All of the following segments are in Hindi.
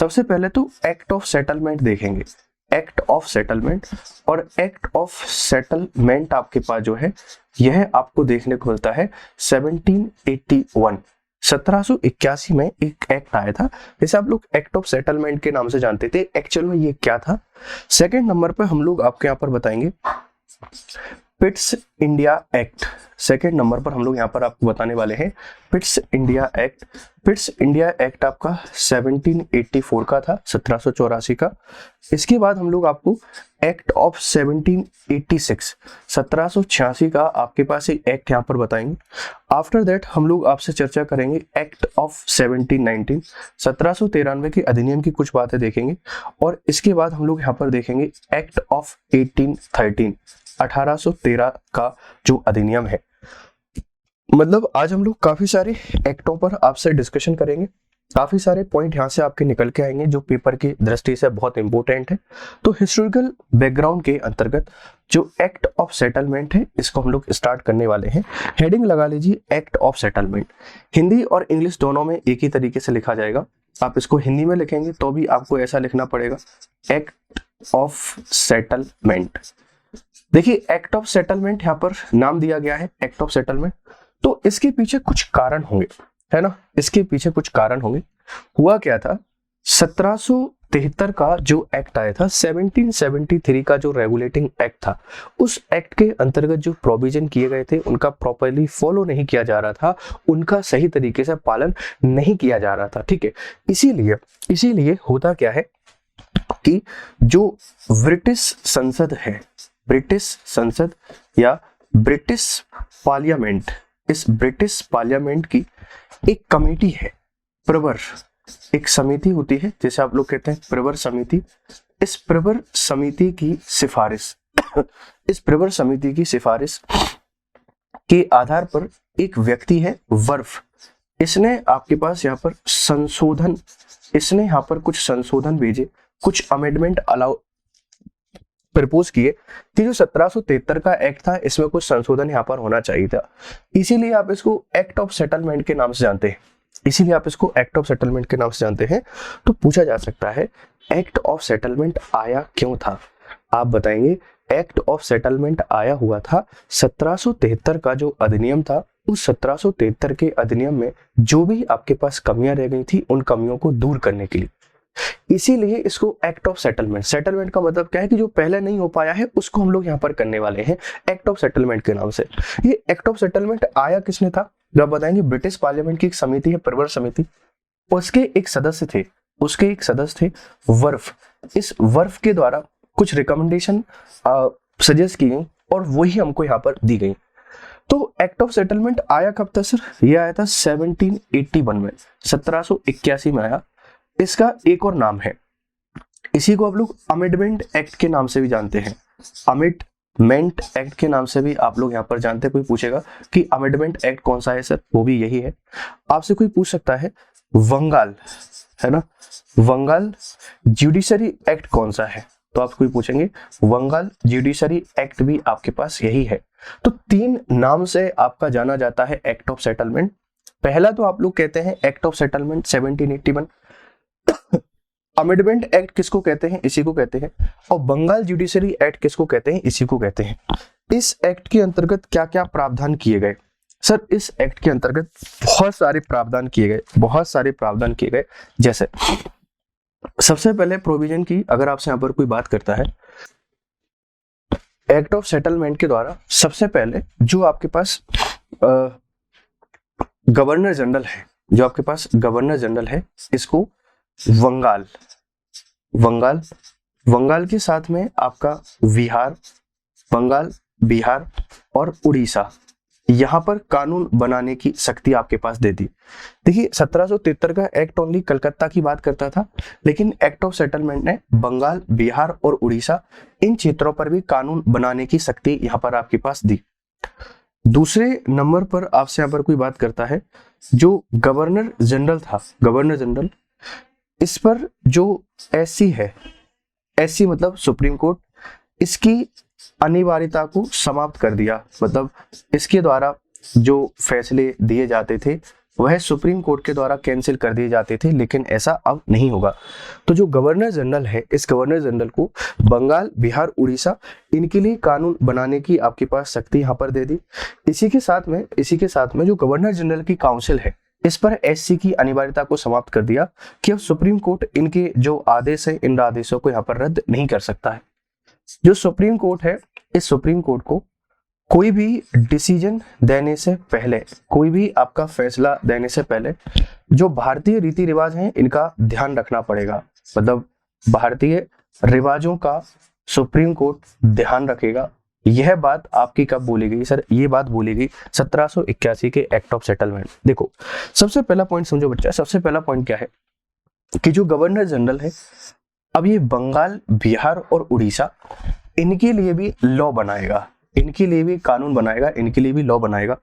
सबसे पहले तो एक्ट ऑफ सेटलमेंट देखेंगे, एक्ट ऑफ सेटलमेंट। और एक्ट ऑफ सेटलमेंट आपके पास जो है यह आपको देखने को मिलता है 1781, 1781 में एक एक्ट आया था, जैसे आप लोग एक्ट ऑफ सेटलमेंट के नाम से जानते थे। एक्चुअल में ये क्या था? सेकंड नंबर पर हम लोग आपके यहाँ पर बताएंगे Pitt's India act. Second number पर हम लोग यहाँ पर आपको बताने वाले हैं Pitt's India act. Pitt's India act आपका 1784 का था, 1784 का। इसके बाद हम लोग आपको एक्ट ऑफ 1786, 1786 का आपके पास एक एक्ट यहाँ पर बताएंगे। आफ्टर दैट हम लोग आपसे चर्चा करेंगे एक्ट ऑफ 1719, 1793 के अधिनियम की कुछ बातें देखेंगे। और इसके बाद हम लोग यहाँ पर देखेंगे एक्ट ऑफ 1813, 1813 का जो अधिनियम है। मतलब आज हम लोग काफी सारे एक्टों पर आपसे डिस्कशन करेंगे, काफी सारे पॉइंट यहाँ से आपके निकल के आएंगे जो पेपर की दृष्टि से बहुत इंपॉर्टेंट है। तो हिस्टोरिकल बैकग्राउंड के अंतर्गत जो एक्ट ऑफ सेटलमेंट है इसको हम लोग स्टार्ट करने वाले हैं। हेडिंग लगा लीजिए एक्ट ऑफ सेटलमेंट। हिंदी और इंग्लिश दोनों में एक ही तरीके से लिखा जाएगा। आप इसको हिंदी में लिखेंगे तो भी आपको ऐसा लिखना पड़ेगा, एक्ट ऑफ सेटलमेंट। देखिए एक्ट ऑफ सेटलमेंट यहाँ पर नाम दिया गया है एक्ट ऑफ सेटलमेंट, तो इसके पीछे कुछ कारण होंगे, है ना, इसके पीछे कुछ कारण होंगे। हुआ क्या था, 1773 का जो एक्ट आया था, 1773 का जो रेगुलेटिंग एक्ट था, उस एक्ट के अंतर्गत जो प्रोविजन किए गए थे उनका प्रॉपर्ली फॉलो नहीं किया जा रहा था, उनका सही तरीके से पालन नहीं किया जा रहा था। ठीक है, इसीलिए होता क्या है कि जो ब्रिटिश संसद है, ब्रिटिश संसद या ब्रिटिश पार्लियामेंट, इस ब्रिटिश पार्लियामेंट की एक कमेटी है, प्रवर, एक समिति होती है जैसे आप लोग कहते हैं प्रवर समिति। इस प्रवर समिति की सिफारिश इस प्रवर समिति की सिफारिश के आधार पर एक व्यक्ति है वर्फ, इसने आपके पास यहाँ पर संशोधन, इसने यहाँ पर कुछ संशोधन भेजे, कुछ अमेंडमेंट अलाउ प्रपोज किए कि जो 1773 का एक्ट था इसमें कुछ संशोधन यहाँ पर होना चाहिए था। इसीलिए आप इसको एक्ट ऑफ सेटलमेंट के नाम से जानते हैं, इसीलिए आप इसको एक्ट ऑफ सेटलमेंट के नाम से जानते हैं। तो पूछा जा सकता है एक्ट ऑफ सेटलमेंट आया क्यों था? आप बताएंगे एक्ट ऑफ सेटलमेंट आया हुआ था 1773 का जो अधिनियम था, उस 1773 के अधिनियम में जो भी आपके पास कमियां रह गई थी उन कमियों को दूर करने के लिए, इसीलिए इसको एक्ट ऑफ सेटलमेंट, सेटलमेंट का मतलब क्या है कि जो पहले नहीं हो पाया है उसको हम लोग यहाँ पर करने वाले हैं एक्ट ऑफ सेटलमेंट के नाम से। ये एक्ट ऑफ सेटलमेंट आया किसने था, जब बताएंगे ब्रिटिश पार्लियामेंट की एक समिति है प्रवर समिति, उसके एक सदस्य थे वर्फ। इस वर्फ के द्वारा कुछ रिकमेंडेशन सजेस्ट की गई और वही हमको यहाँ पर दी गई। तो एक्ट ऑफ सेटलमेंट आया कब था सर? ये आया था 1781 में, 1781 में आया। इसका एक और नाम है, इसी को आप लोग अमेंडमेंट एक्ट के नाम से भी जानते हैं, अमेंडमेंट एक्ट के नाम से भी आप लोग यहाँ पर जानते हैं। कोई पूछेगा कि अमेंडमेंट एक्ट कौन सा है सर, वो भी यही है। आपसे कोई पूछ सकता है बंगाल, है ना, बंगाल जुडिशरी एक्ट कौन सा है, तो आप कोई पूछेंगे बंगाल जुडिशरी एक्ट भी आपके पास यही है। तो तीन नाम से आपका जाना जाता है एक्ट ऑफ सेटलमेंट। पहला तो आप लोग कहते हैं act of settlement 1781, amendment act किसको कहते हैं, इसी को कहते हैं, और बंगाल जुडिशरी एक्ट किसको कहते हैं, इसी को कहते हैं। इस एक्ट के अंतर्गत क्या क्या प्रावधान किए गए सर? इस एक्ट के अंतर्गत बहुत सारे प्रावधान किए गए, जैसे सबसे पहले प्रोविजन की अगर आपसे यहाँ पर कोई बात करता है एक्ट ऑफ सेटलमेंट के द्वारा, सबसे पहले जो आपके पास गवर्नर जनरल है, जो आपके पास गवर्नर जनरल है, इसको बंगाल के साथ में आपका बंगाल, बिहार और उड़ीसा, यहाँ पर कानून बनाने की शक्ति आपके पास दे दी। देखिए 1773 का एक्ट ओनली कलकत्ता की बात करता था, लेकिन एक्ट ऑफ सेटलमेंट ने बंगाल, बिहार और उड़ीसा इन क्षेत्रों पर भी कानून बनाने की शक्ति यहाँ पर आपके पास दी। दूसरे नंबर पर आपसे यहाँ पर कोई बात करता है, जो गवर्नर जनरल था, गवर्नर जनरल, इस पर जो एससी है, एससी मतलब सुप्रीम कोर्ट, इसकी अनिवार्यता को समाप्त कर दिया। मतलब इसके द्वारा जो फैसले दिए जाते थे वह सुप्रीम कोर्ट के द्वारा कैंसिल कर दिए जाते थे, लेकिन ऐसा अब नहीं होगा। तो जो गवर्नर जनरल है, इस गवर्नर जनरल को बंगाल, बिहार, उड़ीसा इनके लिए कानून बनाने की आपके पास शक्ति यहाँ पर दे दी। इसी के साथ में जो गवर्नर जनरल की काउंसिल है, इस पर एससी की अनिवार्यता को समाप्त कर दिया कि अब सुप्रीम कोर्ट इनके जो आदेश है, इन आदेशों को यहाँ पर रद्द नहीं कर सकता है। जो सुप्रीम कोर्ट है, इस सुप्रीम कोर्ट को कोई भी डिसीजन देने से पहले, कोई भी आपका फैसला देने से पहले जो भारतीय रीति रिवाज हैं इनका ध्यान रखना पड़ेगा। मतलब भारतीय रिवाजों का सुप्रीम कोर्ट ध्यान रखेगा। यह बात आपकी कब बोली गई सर? ये बात बोली गई 1781 के एक्ट ऑफ सेटलमेंट। देखो, सबसे पहला पॉइंट समझो बच्चा, सबसे पहला पॉइंट क्या है कि जो गवर्नर जनरल है, अब ये बंगाल, बिहार और उड़ीसा इनके लिए भी लॉ बनाएगा, इनके लिए भी कानून बनाएगा, इनके लिए भी लॉ बनाएगा।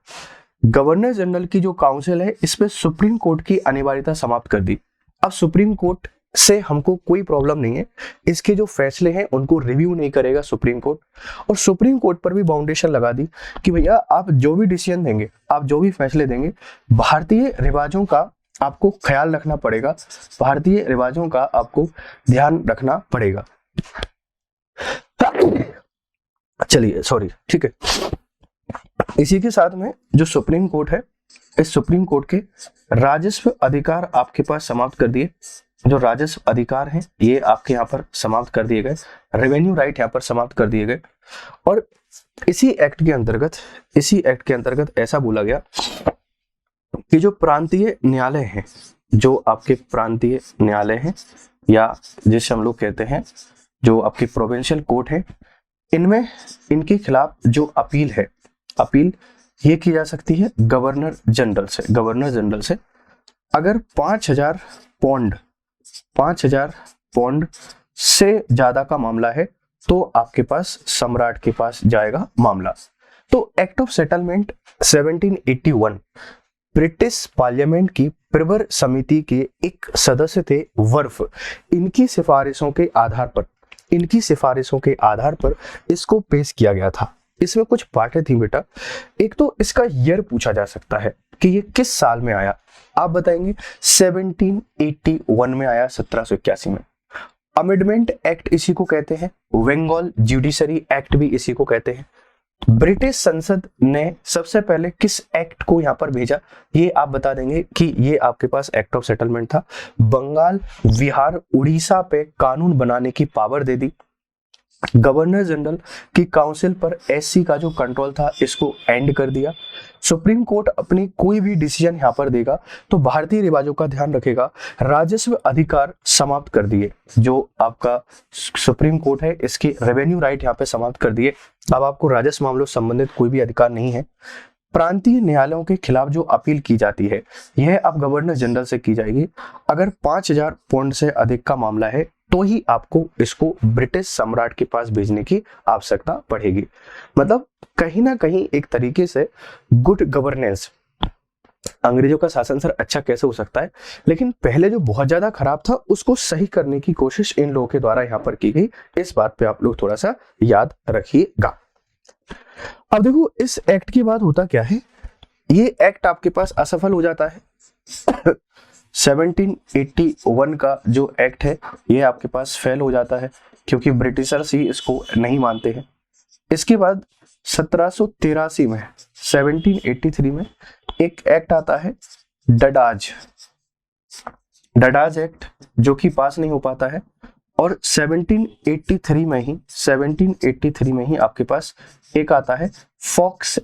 गवर्नर जनरल की जो काउंसिल है, इस पे सुप्रीम कोर्ट की अनिवार्यता समाप्त कर दी। अब सुप्रीम कोर्ट से हमको कोई प्रॉब्लम नहीं है, इसके जो फैसले हैं उनको रिव्यू नहीं करेगा सुप्रीम कोर्ट। और सुप्रीम कोर्ट पर भी बाउंडेशन लगा दी कि भैया आप जो भी डिसीजन देंगे, आप जो भी फैसले देंगे, भारतीय रिवाजों का आपको ख्याल रखना पड़ेगा, भारतीय रिवाजों का आपको ध्यान रखना पड़ेगा। चलिए, सॉरी, ठीक है। इसी के साथ में जो सुप्रीम कोर्ट है, इस सुप्रीम कोर्ट के राजस्व अधिकार आपके पास समाप्त कर दिए। जो राजस्व अधिकार हैं ये आपके यहाँ पर समाप्त कर दिए गए, रेवेन्यू राइट यहाँ पर समाप्त कर दिए गए। और इसी एक्ट के अंतर्गत ऐसा बोला गया कि जो प्रांतीय न्यायालय हैं, जो आपके प्रांतीय न्यायालय हैं या जिसे हम लोग कहते हैं जो आपके प्रोविंशियल कोर्ट है, इनमें इनके खिलाफ जो अपील है, अपील ये की जा सकती है गवर्नर जनरल से। अगर 5000 पौंड से ज्यादा का मामला है तो आपके पास सम्राट के पास जाएगा मामला। तो act of settlement 1781 British parliament की प्रवर समिति के एक सदस्य थे वर्फ। इनकी सिफारिशों के आधार पर इसको पेश किया गया था। इसमें कुछ बातें थी बेटा। एक तो इसका ईयर पूछा जा सकता है कि ये किस साल में आया, आप बताएंगे 1781 में आया, 1781 में। अमेंडमेंट एक्ट इसी को कहते हैं, बंगाल जुडिशरी एक्ट भी इसी को कहते हैं। ब्रिटिश संसद ने सबसे पहले किस एक्ट को यहाँ पर भेजा, ये आप बता देंगे कि ये आपके पास एक्ट ऑफ सेटलमेंट था। बंगाल, बिहार, उड़ीसा पे कानून बनाने की पावर दे दी। गवर्नर जनरल की काउंसिल पर एससी का जो कंट्रोल था इसको एंड कर दिया। सुप्रीम कोर्ट अपनी कोई भी डिसीजन यहाँ पर देगा तो भारतीय रिवाजों का ध्यान रखेगा। राजस्व अधिकार समाप्त कर दिए, जो आपका सुप्रीम कोर्ट है इसके रेवेन्यू राइट यहाँ पे समाप्त कर दिए। अब आपको राजस्व मामलों से संबंधित कोई भी अधिकार नहीं है। प्रांतीय न्यायालयों के खिलाफ जो अपील की जाती है यह अब गवर्नर जनरल से की जाएगी। अगर 5000 पौंड से अधिक का मामला है तो ही आपको इसको ब्रिटिश सम्राट के पास भेजने की आवश्यकता पड़ेगी। मतलब कहीं ना कहीं एक तरीके से गुड गवर्नेंस, अंग्रेजों का शासन सर अच्छा कैसे हो सकता है, लेकिन पहले जो बहुत ज्यादा खराब था उसको सही करने की कोशिश इन लोगों के द्वारा यहाँ पर की गई। इस बात पे आप लोग थोड़ा सा याद रखिएगा। अब देखो इस एक्ट के बाद होता क्या है, ये एक्ट आपके पास असफल हो जाता है। 1781 का जो एक्ट है ये आपके पास फेल हो जाता है क्योंकि ब्रिटिशर्स ही इसको नहीं मानते हैं। इसके बाद 1783 में 1783 में एक एक्ट आता है डडाज एक्ट, जो कि पास नहीं हो पाता है। और 1783 में ही आपके पास एक आता है फॉक्स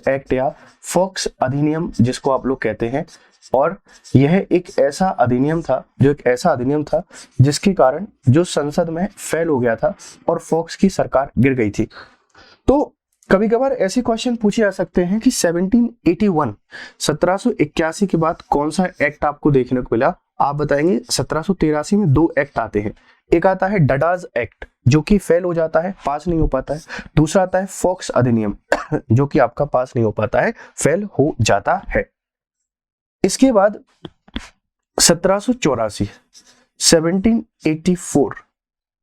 एक्ट या फॉक्स अधिनियम जिसको आप लोग कहते हैं। और यह एक ऐसा अधिनियम था जिसके कारण जो संसद में फेल हो गया था और फॉक्स की सरकार गिर गई थी। तो कभी कभार ऐसे क्वेश्चन पूछे जा सकते हैं कि 1781 के बाद कौन सा एक्ट आपको देखने को मिला, आप बताएंगे। 1783 में दो एक्ट आते हैं, एक आता है डडाज एक्ट जो कि फेल हो जाता है, पास नहीं हो पाता है। दूसरा आता है फॉक्स अधिनियम जो कि आपका पास नहीं हो पाता है, फेल हो जाता है। इसके बाद 1784 1784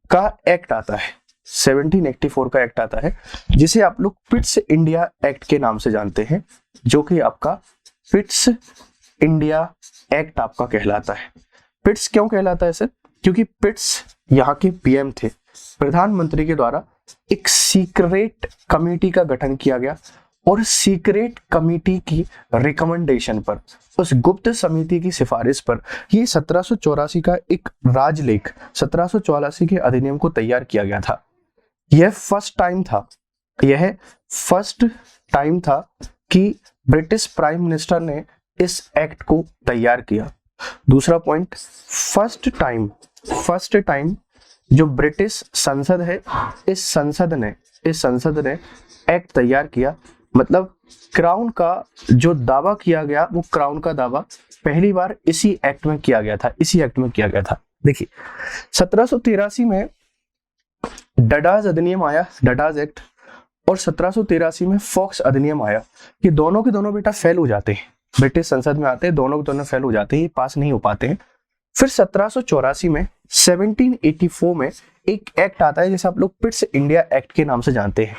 का एक्ट आता है, 1784 का एक्ट आता है जिसे आप लोग पिट्स इंडिया एक्ट के नाम से जानते हैं, जो कि आपका पिट्स इंडिया एक्ट आपका कहलाता है। पिट्स क्यों कहलाता है सर? क्योंकि पिट्स यहाँ के पीएम थे। प्रधानमंत्री के द्वारा एक सीक्रेट कमेटी का गठन किया गया और सीक्रेट कमेटी की रिकमेंडेशन पर, उस गुप्त समिति की सिफारिश पर ये 1784 का एक राजलेख 1784 के अधिनियम को तैयार किया गया था। यह फर्स्ट टाइम था कि ब्रिटिश प्राइम मिनिस्टर ने इस एक्ट को तैयार किया। दूसरा पॉइंट, फर्स्ट टाइम जो ब्रिटिश संसद है, इस संसद ने एक्ट तैयार किया। मतलब क्राउन का जो दावा किया गया, वो क्राउन का दावा पहली बार इसी एक्ट में किया गया था। देखिए 1783 में डडाज अधिनियम आया, डडाज एक्ट, और 1783 में फॉक्स अधिनियम आया। ये दोनों के दोनों बेटा फेल हो जाते हैं, ब्रिटिश संसद में आते हैं, दोनों के दोनों फेल हो जाते हैं, ये पास नहीं हो पाते हैं। फिर 1784 में 1784 में एक एक्ट आता है जिसे आप लोग पिट्स इंडिया एक्ट के नाम से जानते हैं।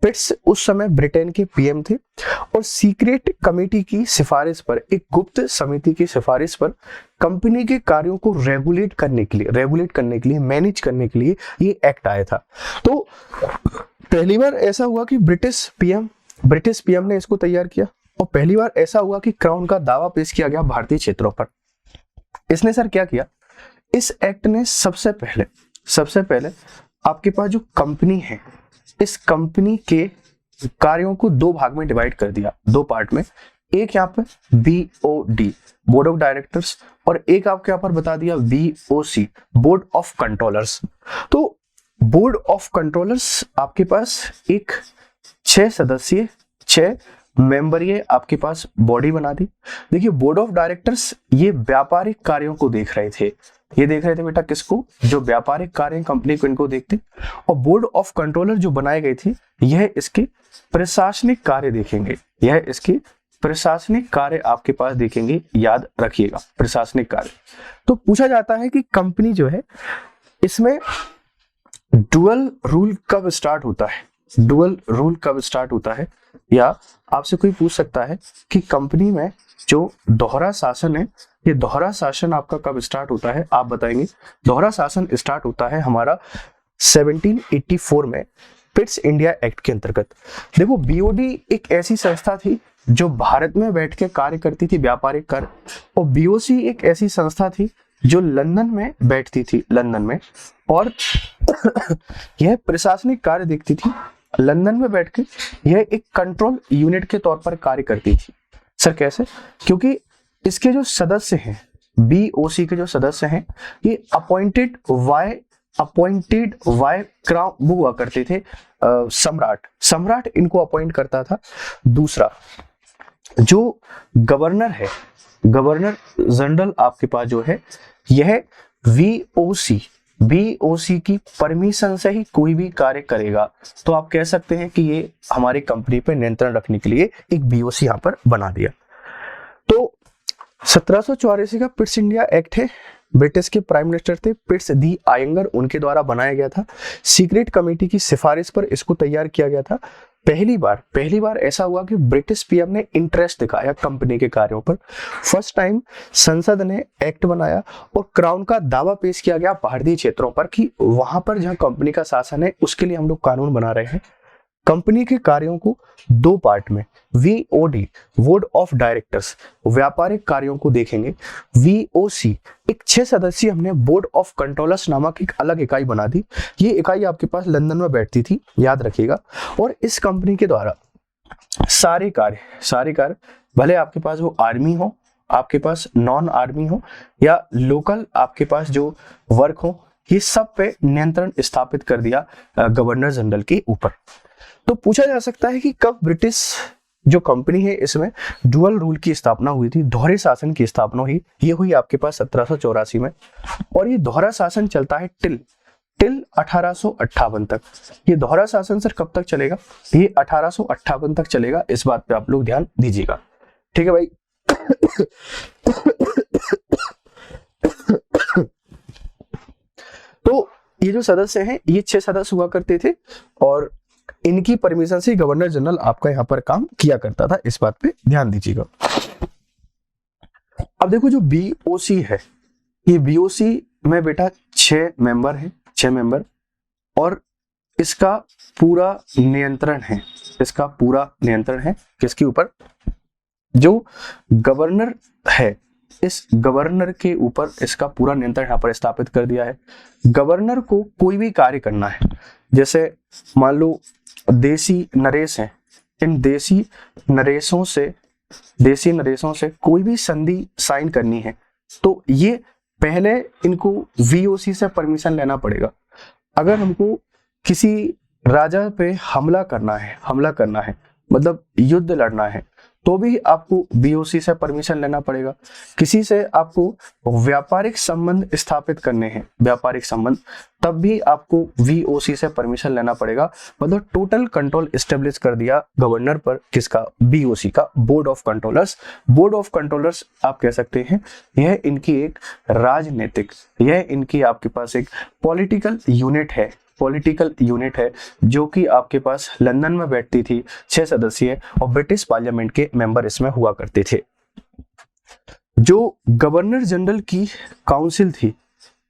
पिट्स उस समय ब्रिटेन के पीएम थे और सीक्रेट कमेटी की सिफारिश पर, एक गुप्त समिति की सिफारिश पर कंपनी के कार्यों को रेगुलेट करने के लिए, मैनेज करने के लिए ये एक्ट आया था। तो पहली बार ऐसा हुआ कि ब्रिटिश पीएम ने इसको तैयार किया, और पहली बार ऐसा हुआ कि क्राउन का दावा पेश किया गया भारतीय क्षेत्रों पर। इसने सर क्या किया, इस एक्ट ने सबसे पहले आपके पास जो कंपनी है, इस कंपनी के कार्यों को दो भाग में डिवाइड कर दिया, दो पार्ट में। एक यहाँ पे BOD, बोर्ड ऑफ डायरेक्टर्स, और एक आपके यहाँ पर बता दिया BOC, बोर्ड ऑफ कंट्रोलर्स। तो बोर्ड ऑफ कंट्रोलर्स आपके पास एक 6 मेंबरीय आपके पास बॉडी बना दी। देखिए बोर्ड ऑफ डायरेक्टर्स ये व्यापारिक कार्यों को देख रहे थे, बेटा किसको, जो व्यापारिक कार्य कंपनी को, इनको देखते। और बोर्ड ऑफ कंट्रोलर जो बनाए गए थे, यह इसके प्रशासनिक कार्य देखेंगे, आपके पास देखेंगे, याद रखिएगा, प्रशासनिक कार्य। तो पूछा जाता है कि कंपनी जो है, इसमें डुअल रूल कब स्टार्ट होता है, या आपसे कोई पूछ सकता है कि कंपनी में जो दोहरा शासन है, ये दोहरा शासन आपका कब स्टार्ट होता है, आप बताएंगे। दोहरा शासन स्टार्ट होता है हमारा 1784 में पिट्स इंडिया एक्ट के अंतर्गत। देखो BOD एक ऐसी संस्था थी जो भारत में बैठ के कार्य करती थी, व्यापारिक कार्य, और BOC एक ऐसी संस्था थी जो लंदन में बैठती थी, और यह प्रशासनिक कार्य देखती थी। लंदन में बैठ के यह एक कंट्रोल यूनिट के तौर पर कार्य करती थी। सर कैसे? क्योंकि इसके जो सदस्य हैं, BOC के जो सदस्य हैं, ये अपॉइंटेड बाय क्राउन हुआ करते थे, सम्राट इनको अपॉइंट करता था। दूसरा जो गवर्नर जनरल आपके पास जो है, यह BOC की परमिशन से ही कोई भी कार्य करेगा। तो आप कह सकते हैं कि ये हमारी कंपनी पे नियंत्रण रखने के लिए एक BOC यहाँ पर बना दिया। तो 1784 का पिट्स इंडिया एक्ट है, ब्रिटिश के प्राइम मिनिस्टर थे पिट्स दी आयंगर, उनके द्वारा बनाया गया था। सीक्रेट कमेटी की सिफारिश पर इसको तैयार किया गया था। पहली बार ऐसा हुआ कि ब्रिटिश पीएम ने इंटरेस्ट दिखाया कंपनी के कार्यों पर। फर्स्ट टाइम संसद ने एक्ट बनाया और क्राउन का दावा पेश किया गया भारतीय क्षेत्रों पर कि वहां पर जहां कंपनी का शासन है, उसके लिए हम लोग कानून बना रहे हैं। कंपनी के कार्यों को दो पार्ट में, VOD बोर्ड ऑफ डायरेक्टर्स व्यापारिक कार्यों को देखेंगे, VOC एक 6 सदस्यीय हमने बोर्ड ऑफ कंट्रोलर्स नामक एक अलग इकाई बना दी। ये इकाई आपके पास लंदन में बैठती थी, याद रखिएगा। और इस कंपनी के द्वारा सारे कार्य भले आपके पास वो आर्मी हो, आपके पास नॉन आर्मी हो, या लोकल आपके पास जो वर्क हो, ये सब पे नियंत्रण स्थापित कर दिया गवर्नर जनरल के ऊपर। तो पूछा जा सकता है कि कब ब्रिटिश जो कंपनी है इसमें डुअल रूल की स्थापना हुई थी, दोहरे शासन की स्थापना हुई। ये हुई आपके पास 1784 में, और ये दोहरा शासन चलता है टिल 1858 तक। ये दोहरा शासन सर कब तक चलेगा? ये 1858 तक चलेगा। इस बात पे आप लोग ध्यान दीजिएगा, ठीक है भाई। तो ये जो सदस्य हैं, ये 6 सदस्य हुआ करते थे, और इनकी परमिशन से गवर्नर जनरल आपका यहाँ पर काम किया करता था, इस बात पे ध्यान दीजिएगा। अब देखो जो बीओसी है, ये बीओसी में बेटा 6 मेंबर है, 6 मेंबर, और इसका पूरा नियंत्रण है, इसका पूरा नियंत्रण है किसके ऊपर? जो गवर्नर है, इस गवर्नर के ऊपर इसका पूरा नियंत्रण यहाँ पर स्थापित कर दिया है। गवर्नर को कोई भी कार्य करना है, जैसे मान लो देसी नरेश हैं, इन देसी नरेशों से कोई भी संधि साइन करनी है तो ये पहले इनको वीओसी से परमिशन लेना पड़ेगा। अगर हमको किसी राजा पे हमला करना है मतलब युद्ध लड़ना है, तो भी आपको बीओसी से परमिशन लेना पड़ेगा। किसी से आपको व्यापारिक संबंध स्थापित करने हैं, व्यापारिक संबंध, तब भी आपको वीओसी से परमिशन लेना पड़ेगा। मतलब टोटल कंट्रोल एस्टेब्लिश कर दिया गवर्नर पर, किसका? बीओसी का, board of controllers. Board of controllers आप कह सकते हैं यह इनकी एक राजनीतिक, यह इनकी आपके पास एक पॉलिटिकल यूनिट है जो कि आपके पास लंदन में बैठती थी, 6 सदस्यीय, और ब्रिटिश पार्लियामेंट के मेंबर इसमें हुआ करते थे। जो गवर्नर जनरल की काउंसिल थी,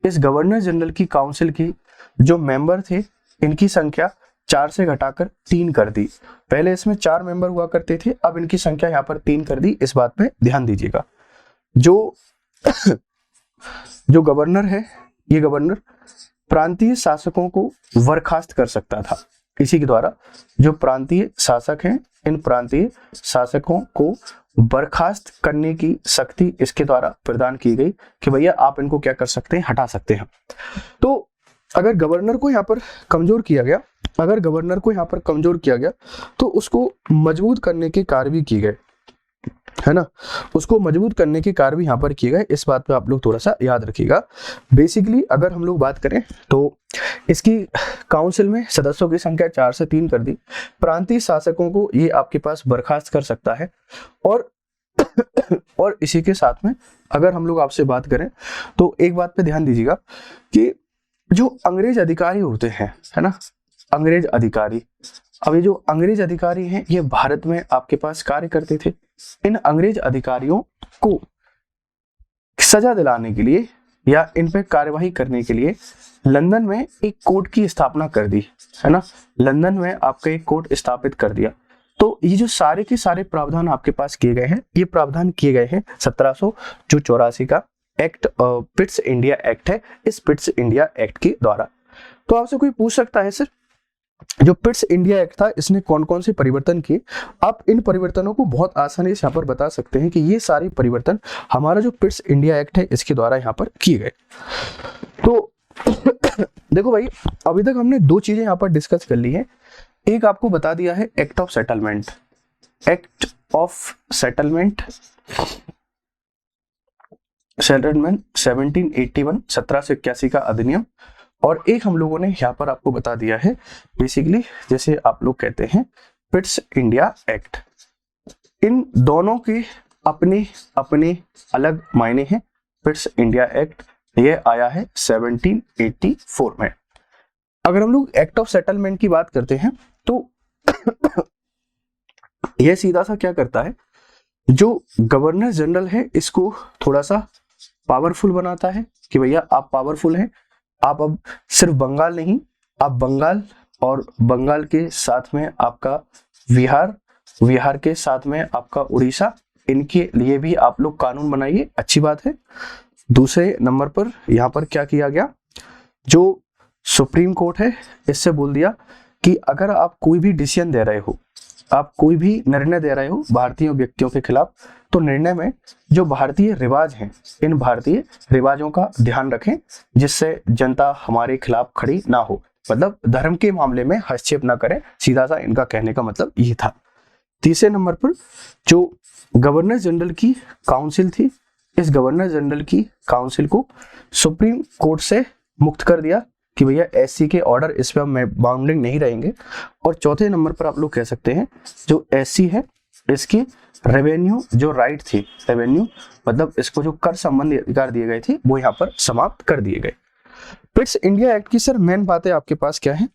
इस गवर्नर जनरल की काउंसिल की जो मेंबर थे, इनकी संख्या 4 से घटाकर 3 कर दी। पहले इसमें 4 मेंबर हुआ करते थे, अब इनकी संख्या यहाँ पर 3 कर दी, इस बात पे ध्यान दीजिएगा। जो गवर्नर है, ये गवर्नर प्रांतीय शासकों को बर्खास्त कर सकता था। इसी के द्वारा जो प्रांतीय शासक हैं, इन प्रांतीय शासकों को बर्खास्त करने की शक्ति इसके द्वारा प्रदान की गई कि भैया आप इनको क्या कर सकते हैं? हटा सकते हैं। तो अगर गवर्नर को यहाँ पर कमजोर किया गया, तो उसको मजबूत करने के कार्य भी किए गए, है ना, उसको मजबूत करने के कार्य भी यहाँ पर किए गए। इस बात पे आप लोग थोड़ा सा याद रखिएगा। बेसिकली अगर हम लोग बात करें तो इसकी काउंसिल में सदस्यों की संख्या 4 से 3 कर दी। प्रांतीय शासकों को ये आपके पास बर्खास्त कर सकता है। और इसी के साथ में अगर हम लोग आपसे बात करें तो एक बात पे ध्यान दीजिएगा कि जो अंग्रेज अधिकारी होते हैं, है ना, अंग्रेज अधिकारी, अब ये जो अंग्रेज अधिकारी हैं ये भारत में आपके पास कार्य करते थे। इन अंग्रेज अधिकारियों को सजा दिलाने के लिए या इन पे कार्यवाही करने के लिए लंदन में एक कोर्ट की स्थापना कर दी, है ना, लंदन में आपका एक कोर्ट स्थापित कर दिया। तो ये जो सारे के सारे प्रावधान आपके पास किए गए हैं, ये प्रावधान किए गए हैं 1784 का एक्ट, पिट्स इंडिया एक्ट है, इस पिट्स इंडिया एक्ट के द्वारा। तो आपसे कोई पूछ सकता है सर जो पिट्स इंडिया एक्ट था इसने कौन कौन से परिवर्तन किए? आप इन परिवर्तनों को बहुत आसानी से यहाँ पर बता सकते हैं कि ये सारे परिवर्तन हमारा जो पिट्स इंडिया एक्ट है इसके द्वारा यहाँ पर किए गए। तो देखो भाई, अभी तक हमने 2 चीजें यहाँ पर डिस्कस कर ली है। एक आपको बता दिया है एक्ट ऑफ सेटलमेंट, 1781, 1781 का अधिनियम, और एक हम लोगों ने यहाँ पर आपको बता दिया है बेसिकली जैसे आप लोग कहते हैं पिट्स इंडिया एक्ट। इन दोनों के अपने अपने अलग मायने हैं। पिट्स इंडिया एक्ट ये आया है 1784 में। अगर हम लोग एक्ट ऑफ सेटलमेंट की बात करते हैं तो यह सीधा सा क्या करता है, जो गवर्नर जनरल है इसको थोड़ा सा पावरफुल बनाता है कि भैया आप पावरफुल हैं, आप अब सिर्फ बंगाल नहीं, आप बंगाल और बंगाल के साथ में आपका बिहार, बिहार के साथ में आपका उड़ीसा, इनके लिए भी आप लोग कानून बनाइए, अच्छी बात है। दूसरे नंबर पर यहाँ पर क्या किया गया, जो सुप्रीम कोर्ट है इससे बोल दिया कि अगर आप कोई भी डिसीजन दे रहे हो, आप कोई भी निर्णय दे रहे हो भारतीय व्यक्तियों के खिलाफ, तो निर्णय में जो भारतीय रिवाज हैं, इन भारतीय रिवाजों का ध्यान रखें जिससे जनता हमारे खिलाफ खड़ी ना हो, मतलब धर्म के मामले में हस्तक्षेप ना करें, सीधा सा इनका कहने का मतलब ये था। तीसरे नंबर पर जो गवर्नर जनरल की काउंसिल थी, इस गवर्नर जनरल की काउंसिल को सुप्रीम कोर्ट से मुक्त कर दिया कि भैया एससी के ऑर्डर इस पर बाउंडिंग नहीं रहेंगे। और चौथे नंबर पर आप लोग कह सकते हैं जो एससी है इसकी रेवेन्यू जो राइट थी, रेवेन्यू मतलब इसको जो कर संबंधी अधिकार दिए गए थे वो यहाँ पर समाप्त कर दिए गए। पिट्स इंडिया एक्ट की सर मेन बातें आपके पास क्या है,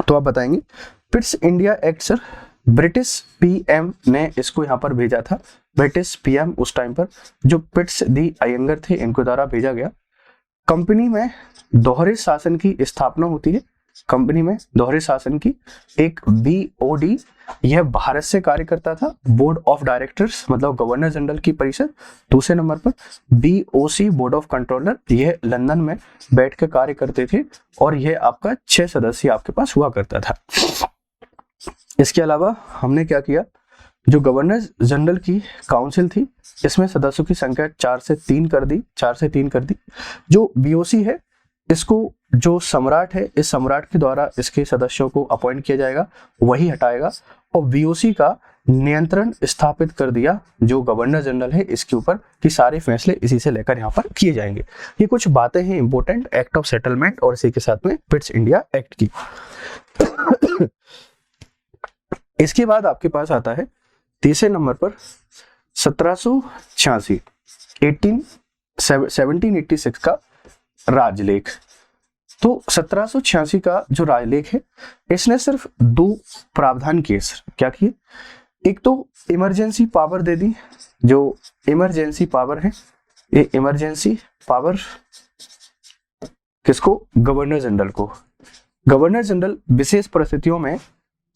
तो आप बताएंगे। Pitt's India act sir British PM ने इसको यहाँ पर भेजा था। ब्रिटिश पीएम उस टाइम पर जो पिट्स दी अयंगर थे इनको द्वारा भेजा गया। कंपनी में दोहरे शासन की स्थापना होती है। कंपनी में दोहरे शासन की एक बीओडी, यह भारत से कार्य करता था। बोर्ड ऑफ डायरेक्टर्स मतलब गवर्नर जनरल की परिषद। दूसरे नंबर पर बीओसी बोर्ड ऑफ कंट्रोलर, यह लंदन में बैठ कर कार्य करते थे और यह आपका 6 सदस्य आपके पास हुआ करता था। इसके अलावा हमने क्या किया, जो गवर्नर जनरल की काउंसिल थी इसमें सदस्यों की संख्या 4 से 3 कर दी। जो बीओसी है इसको जो सम्राट है, इस सम्राट के द्वारा इसके सदस्यों को अपॉइंट किया जाएगा, वही हटाएगा और बीओसी का नियंत्रण स्थापित कर दिया जो गवर्नर जनरल है इसके ऊपर कि सारे फैसले इसी से लेकर यहाँ पर किए जाएंगे। ये कुछ बातें हैं इंपॉर्टेंट एक्ट ऑफ सेटलमेंट और इसी के साथ में पिट्स इंडिया एक्ट की। इसके बाद आपके पास आता है तीसरे नंबर पर 1786 1786 का राजलेख। तो 1786 का जो राजलेख है इसने सिर्फ 2 प्रावधान किए सर। क्या किए, एक तो इमरजेंसी पावर दे दी। जो इमरजेंसी पावर है, ये इमरजेंसी पावर किसको, गवर्नर जनरल को। गवर्नर जनरल विशेष परिस्थितियों में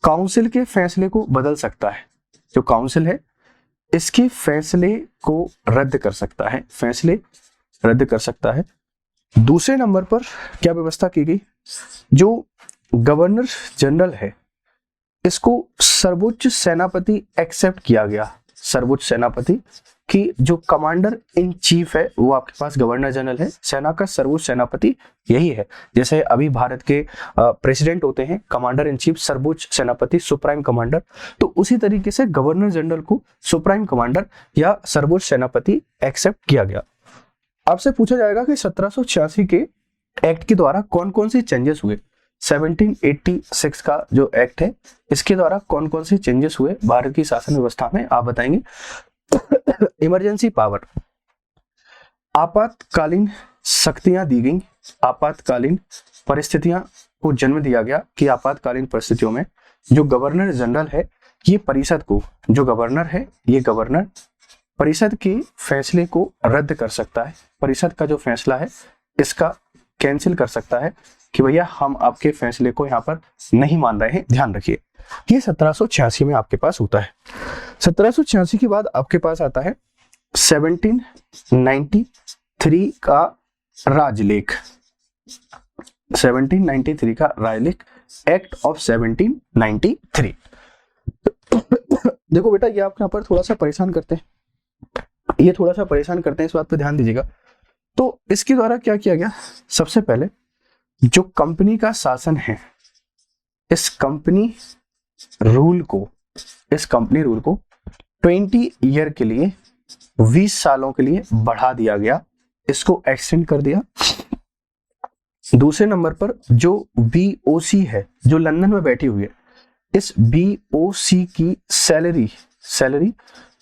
काउंसिल के फैसले को बदल सकता है। जो काउंसिल है इसके फैसले को रद्द कर सकता है, दूसरे नंबर पर क्या व्यवस्था की गई, जो गवर्नर जनरल है इसको सर्वोच्च सेनापति एक्सेप्ट किया गया। सर्वोच्च सेनापति की जो कमांडर इन चीफ है वो आपके पास गवर्नर जनरल है। सेना का सर्वोच्च सेनापति यही है। जैसे अभी भारत के प्रेसिडेंट होते हैं कमांडर इन चीफ, सर्वोच्च सेनापति सुप्रीम कमांडर, तो उसी तरीके से गवर्नर जनरल को सुप्रीम कमांडर या सर्वोच्च सेनापति एक्सेप्ट किया गया। आपसे पूछा जाएगा कि 1786 के एक्ट के द्वारा कौन कौन से चेंजेस हुए। 1786 का जो एक्ट है इसके द्वारा कौन कौन से चेंजेस हुए भारत की शासन व्यवस्था में, आप बताएंगे। इमरजेंसी पावर, आपातकालीन शक्तियां दी गई, आपातकालीन परिस्थितियां को जन्म दिया गया कि आपातकालीन परिस्थितियों में जो गवर्नर जनरल है ये परिषद को, जो गवर्नर है ये गवर्नर परिषद के फैसले को रद्द कर सकता है। परिषद का जो फैसला है इसका कैंसिल कर सकता है कि भैया हम आपके फैसले को यहाँ पर नहीं मान रहे हैं, ध्यान रखिए। ये 1786 में आपके पास होता है। 1786 के बाद आपके पास आता है 1793 का राजलेख। 1793 का राजलेख, एक्ट ऑफ 1793। देखो बेटा, ये आपके यहाँ पर थोड़ा सा परेशान करते हैं, इस बात पे ध्यान दीजिएगा। तो इसके द्वारा क्या किया गया, सबसे पहले जो कंपनी का शासन है इस कंपनी रूल को 20 ईयर के लिए 20 सालों के लिए बढ़ा दिया गया, इसको एक्सटेंड कर दिया। दूसरे नंबर पर जो बीओसी है जो लंदन में बैठी हुई है, इस बीओसी की सैलरी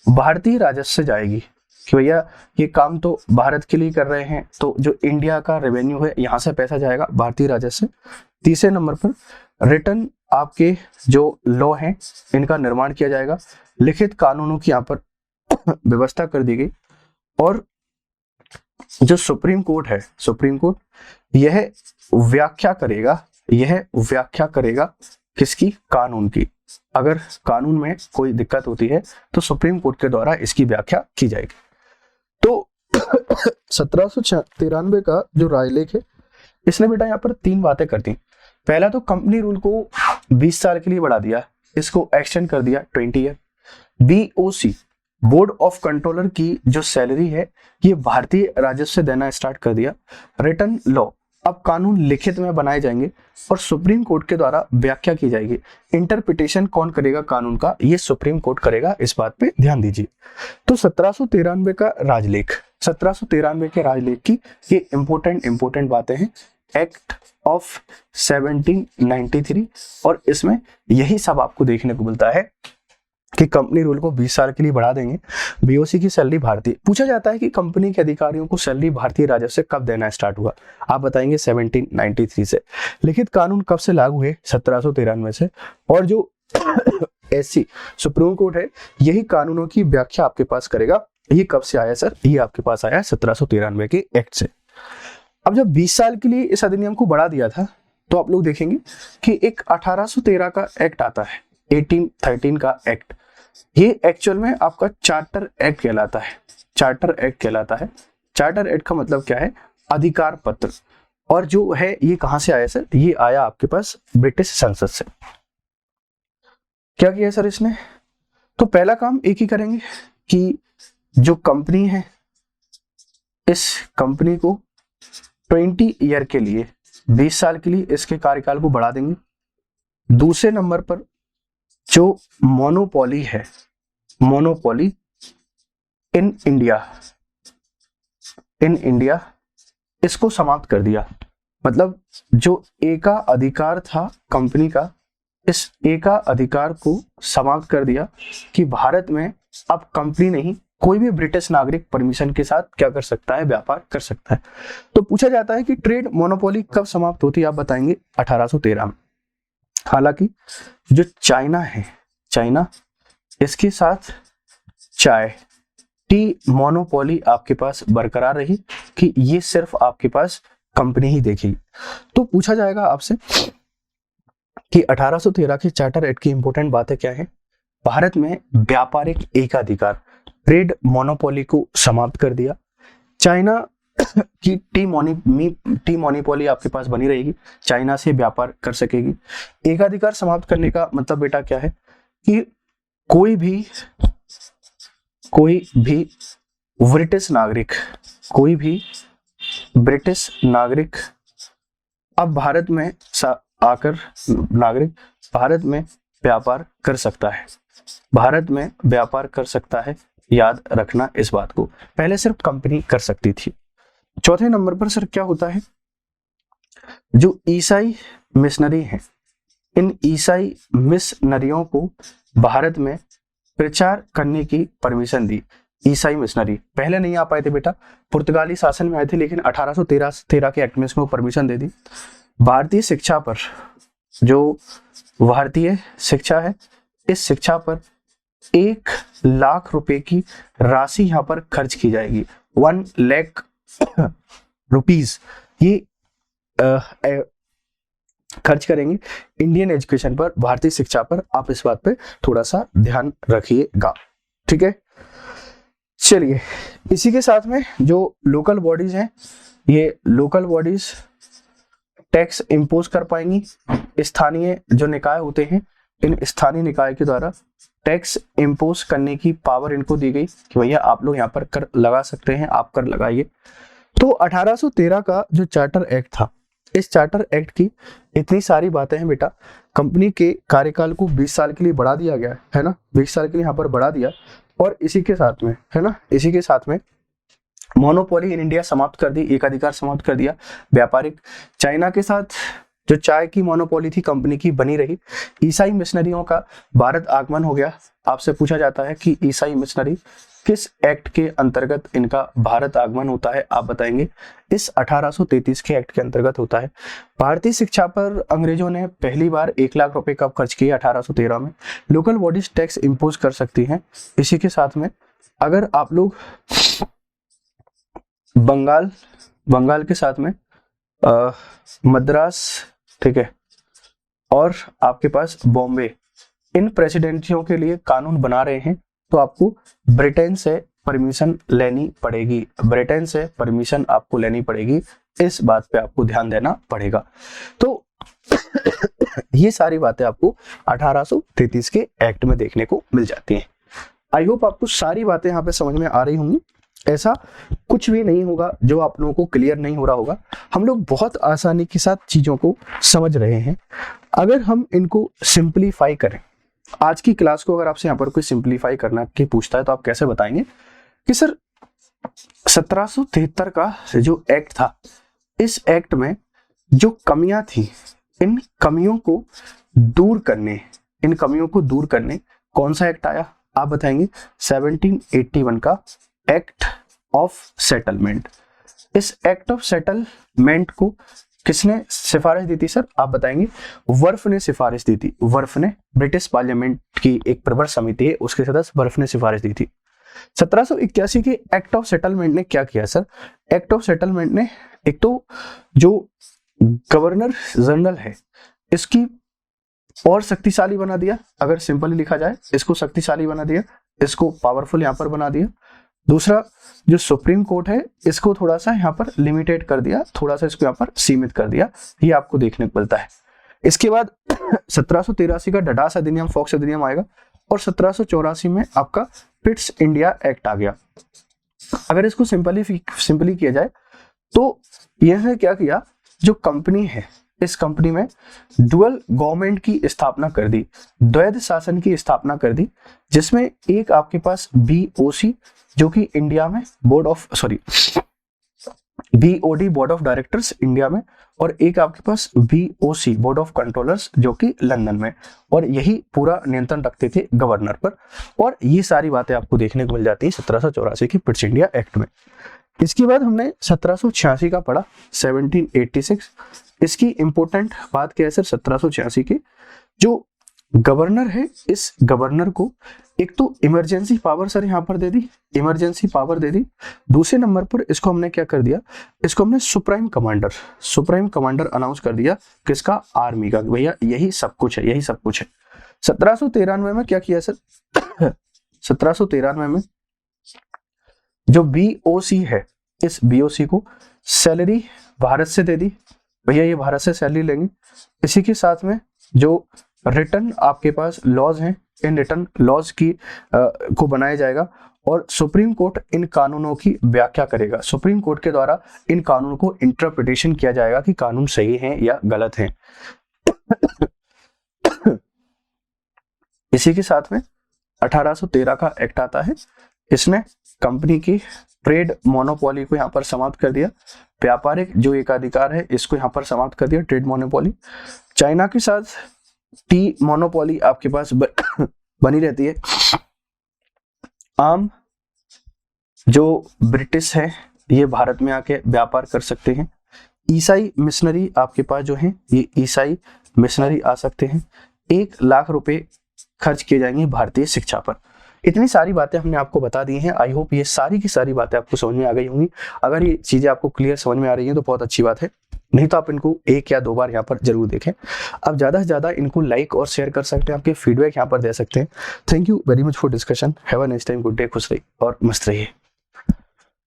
भारतीय राजस्व से जाएगी कि भैया ये काम तो भारत के लिए कर रहे हैं, तो जो इंडिया का रेवेन्यू है यहां से पैसा जाएगा भारतीय राजस्व से। तीसरे नंबर पर रिटर्न आपके जो लॉ हैं इनका निर्माण किया जाएगा, लिखित कानूनों की यहाँ पर व्यवस्था कर दी गई। और जो सुप्रीम कोर्ट है, सुप्रीम कोर्ट यह व्याख्या करेगा किसकी, कानून की। अगर कानून में कोई दिक्कत होती है तो सुप्रीम कोर्ट के द्वारा इसकी व्याख्या की जाएगी। तो 1793 का जो राजलेख है इसने बेटा यहाँ पर 3 बातें कर दी। पहला तो कंपनी रूल को 20 साल के लिए बढ़ा दिया, इसको एक्सटेंड कर दिया 20 year. BOC board of controller की जो सैलरी है ये भारतीय राजस्व से देना स्टार्ट कर दिया। रिटर्न लॉ, अब कानून लिखित में बनाए जाएंगे और सुप्रीम कोर्ट के द्वारा व्याख्या की जाएगी। इंटरप्रिटेशन कौन करेगा कानून का, ये सुप्रीम कोर्ट करेगा, इस बात पे ध्यान दीजिए। तो 1793 का राजलेख, 1793 के राजलेख की ये इंपॉर्टेंट बातें हैं। एक्ट ऑफ 1793 और इसमें यही सब आपको देखने को मिलता है कि कंपनी रूल को 20 साल के लिए बढ़ा देंगे। बीओसी की सैलरी भारतीय, पूछा जाता है कि कंपनी के अधिकारियों को सैलरी भारतीय राजस्व कब देना स्टार्ट हुआ, आप बताएंगे 1793 से। लिखित कानून कब से लागू हुए, 1793 से। और जो एससी सुप्रीम कोर्ट है यही कानूनों की व्याख्या आपके पास करेगा। ये कब से आया सर, ये आपके पास आया 1793 के एक्ट से। अब जब 20 साल के लिए इस अधिनियम को बढ़ा दिया था तो आप लोग देखेंगे कि एक 1813 का एक्ट आता है, 1813 का एक्ट, ये एक्चुअल में आपका चार्टर एक्ट कहलाता है। चार्टर एक्ट कहलाता है। चार्टर एक्ट का मतलब क्या है, अधिकार पत्र। और जो है ये कहां से आया सर, ये आया आपके पास ब्रिटिश संसद से। क्या किया सर इसने, तो पहला काम एक ही करेंगे कि जो कंपनी है इस कंपनी को 20 ईयर के लिए, 20 साल के लिए इसके कार्यकाल को बढ़ा देंगे। दूसरे नंबर पर जो मोनोपोली है, मोनोपोली इन इंडिया, इसको समाप्त कर दिया। मतलब जो एका अधिकार था कंपनी का, इस एका अधिकार को समाप्त कर दिया कि भारत में अब कंपनी नहीं, कोई भी ब्रिटिश नागरिक परमिशन के साथ क्या कर सकता है, व्यापार कर सकता है। तो पूछा जाता है कि ट्रेड मोनोपोली कब समाप्त होती है, आप बताएंगे 1813 में। हालांकि जो चाइना है, चाइना, इसके साथ चाय टी मोनोपोली आपके पास बरकरार रही कि ये सिर्फ आपके पास कंपनी ही देखेगी। तो पूछा जाएगा आपसे कि 1813 के चार्टर एक्ट की इंपॉर्टेंट बातें क्या है। भारत में व्यापारिक एकाधिकार, ट्रेड मोनोपोली को समाप्त कर दिया। चाइना की टी मोनोपोली आपके पास बनी रहेगी, चाइना से व्यापार कर सकेगी। एकाधिकार समाप्त करने का मतलब बेटा क्या है कि कोई भी ब्रिटिश नागरिक अब भारत में आकर भारत में व्यापार कर सकता है, भारत में व्यापार कर सकता है। याद रखना इस बात को, पहले सिर्फ कंपनी कर सकती थी। चौथे नंबर पर सर क्या होता है, जो ईसाई मिशनरी हैं, इन ईसाई मिशनरियों को भारत में प्रचार करने की परमिशन दी। ईसाई मिशनरी पहले नहीं आ पाए थे बेटा, पुर्तगाली शासन में आए थे, लेकिन 1813 के एक्ट में इसको परमिशन दे दी। भारतीय शिक्षा पर, जो भारतीय शिक्षा है, इस शिक्षा पर 1 लाख रुपए की राशि यहाँ पर खर्च की जाएगी। 1 लाख रुपीज ये खर्च करेंगे इंडियन एजुकेशन पर, भारतीय शिक्षा पर। आप इस बात पे थोड़ा सा ध्यान रखिएगा, ठीक है। चलिए, इसी के साथ में जो लोकल बॉडीज हैं, ये लोकल बॉडीज टैक्स इंपोज कर पाएंगी। स्थानीय जो निकाय होते हैं, इन स्थानीय निकाय के द्वारा टैक्स इंपोज करने की पावर इनको दी गई कि भैया आप लोग यहाँ पर कर लगा सकते हैं, आप कर लगाइए। तो 1813 का जो चार्टर एक्ट था, इस चार्टर एक्ट की इतनी सारी बातें हैं बेटा। कंपनी के कार्यकाल को 20 साल के लिए बढ़ा दिया गया है ना, 20 साल के लिए यहाँ पर बढ़ा दिया। और इसी के साथ में है ना, इसी के साथ में मोनोपोली इन इंडिया समाप्त कर दी, एकाधिकार समाप्त कर दिया। व्यापारिक चाइना के साथ जो चाय की मोनोपोली थी कंपनी की बनी रही। ईसाई मिशनरियों का भारत आगमन हो गया। आपसे पूछा जाता है कि ईसाई मिशनरी किस एक्ट के अंतर्गत इनका भारत आगमन होता है, आप बताएंगे इस 1833 के एक्ट के अंतर्गत होता है। भारतीय शिक्षा पर अंग्रेजों ने पहली बार 1 लाख रुपए कब खर्च किए, 1813 में। लोकल बॉडीज टैक्स इंपोज कर सकती हैं। इसी के साथ में अगर आप लोग बंगाल के साथ में मद्रास, ठीक है, और आपके पास बॉम्बे, इन प्रेसिडेंसियों के लिए कानून बना रहे हैं, तो आपको ब्रिटेन से परमिशन लेनी पड़ेगी। ब्रिटेन से परमिशन आपको लेनी पड़ेगी, इस बात पे आपको ध्यान देना पड़ेगा। तो ये सारी बातें आपको 1833 के एक्ट में देखने को मिल जाती हैं। आई होप आपको सारी बातें यहाँ पे समझ में आ रही होंगी। ऐसा कुछ भी नहीं होगा जो आप लोगों को क्लियर नहीं हो रहा होगा। हम लोग बहुत आसानी के साथ चीजों को समझ रहे हैं। अगर हम इनको सिंप्लीफाई करें, आज की क्लास को अगर आपसे यहाँ पर कोई सिंप्लीफाई करना की पूछता है तो आप कैसे बताएंगे कि सर 1773 का जो एक्ट था, इस एक्ट में जो कमियां थी, इन कमियों को दूर करने कौन सा एक्ट आया आप बताएंगे? 1781 का एक्ट ऑफ सेटलमेंट। इस एक्ट ऑफ सेटलमेंट को किसने सिफारिश दी थी सर? आप बताएंगे। वर्फ ने सिफारिश दी थी। वर्फ ने, ब्रिटिश पार्लियामेंट की एक प्रवर समिति है, उसके सदस्य वर्फ ने सिफारिश दी थी। 1781 के एक्ट ऑफ सेटलमेंट ने क्या किया सर? एक्ट ऑफ सेटलमेंट ने एक तो जो गवर्नर जनरल है इसकी और शक्तिशाली बना दिया, अगर सिंपली लिखा जाए इसको शक्तिशाली बना दिया, इसको पावरफुल यहाँ पर बना दिया। दूसरा, जो सुप्रीम कोर्ट है इसको थोड़ा सा यहाँ पर लिमिटेड कर दिया, थोड़ा सा इसको यहाँ पर सीमित कर दिया, ये आपको देखने को मिलता है। इसके बाद 1783 का डडास अधिनियम, फॉक्स अधिनियम आएगा और 1784 में आपका पिट्स इंडिया एक्ट आ गया। अगर इसको सिंपली किया जाए तो यह क्या किया, जो कंपनी है इस कंपनी में डुअल गवर्नमेंट की स्थापना कर दी, द्वैध शासन की स्थापना कर दी, जिसमें एक आपके पास बीओसी जो कि इंडिया में BOD board of directors India में, और एक आपके पास बीओसी बोर्ड ऑफ कंट्रोलर्स जो कि लंदन में, और यही पूरा नियंत्रण रखते थे गवर्नर पर। और ये सारी बातें आपको देखने को मिल जाती है 1784 की पिट्स इंडिया एक्ट में। इसके बाद हमने 1786 का पढ़ा, 1786। इसकी इंपॉर्टेंट बात क्या है सर? 1786 की जो गवर्नर है, इस गवर्नर को एक तो इमरजेंसी पावर सर यहाँ पर दे दी, इमरजेंसी पावर दे दी। दूसरे नंबर पर इसको हमने क्या कर दिया, इसको हमने सुप्रीम कमांडर अनाउंस कर दिया, किसका? आर्मी का। भैया यही सब कुछ है, यही सब कुछ है। 1793 में क्या किया सर? 1793 में जो बीओसी है, इस बीओसी को सैलरी भारत से दे दी, भैया ये भारत से सैलरी लेंगे। इसी के साथ में जो रिटर्न आपके पास लॉज हैं, इन रिटर्न लॉज की को बनाया जाएगा और सुप्रीम कोर्ट इन कानूनों की व्याख्या करेगा। सुप्रीम कोर्ट के द्वारा इन कानूनों को इंटरप्रिटेशन किया जाएगा कि कानून सही हैं या गलत हैं। इसी के साथ में 1813 का एक्ट आता है, इसने कंपनी की ट्रेड मोनोपोली को यहाँ पर समाप्त कर दिया, व्यापारिक जो एकाधिकार है इसको यहाँ पर समाप्त कर दिया, ट्रेड मोनोपोली। चाइना के साथ टी मोनोपोली आपके पास बनी रहती है। आम जो ब्रिटिश है ये भारत में आके व्यापार कर सकते हैं। ईसाई मिशनरी आपके पास जो है, ये ईसाई मिशनरी आ सकते हैं। 1 लाख रुपए खर्च किए जाएंगे भारतीय शिक्षा पर। इतनी सारी बातें हमने आपको बता दी हैं। आई होप ये सारी की सारी बातें आपको समझ में आ गई होंगी। अगर ये चीजें आपको क्लियर समझ में आ रही हैं तो बहुत अच्छी बात है, नहीं तो आप इनको 1 या 2 बार यहाँ पर जरूर देखें। आप ज़्यादा से ज़्यादा इनको लाइक और शेयर कर सकते हैं, आपके फीडबैक यहाँ पर दे सकते हैं। Thank you very much for discussion. Have a nice time, good day, खुश रहिए और मस्त रहिए।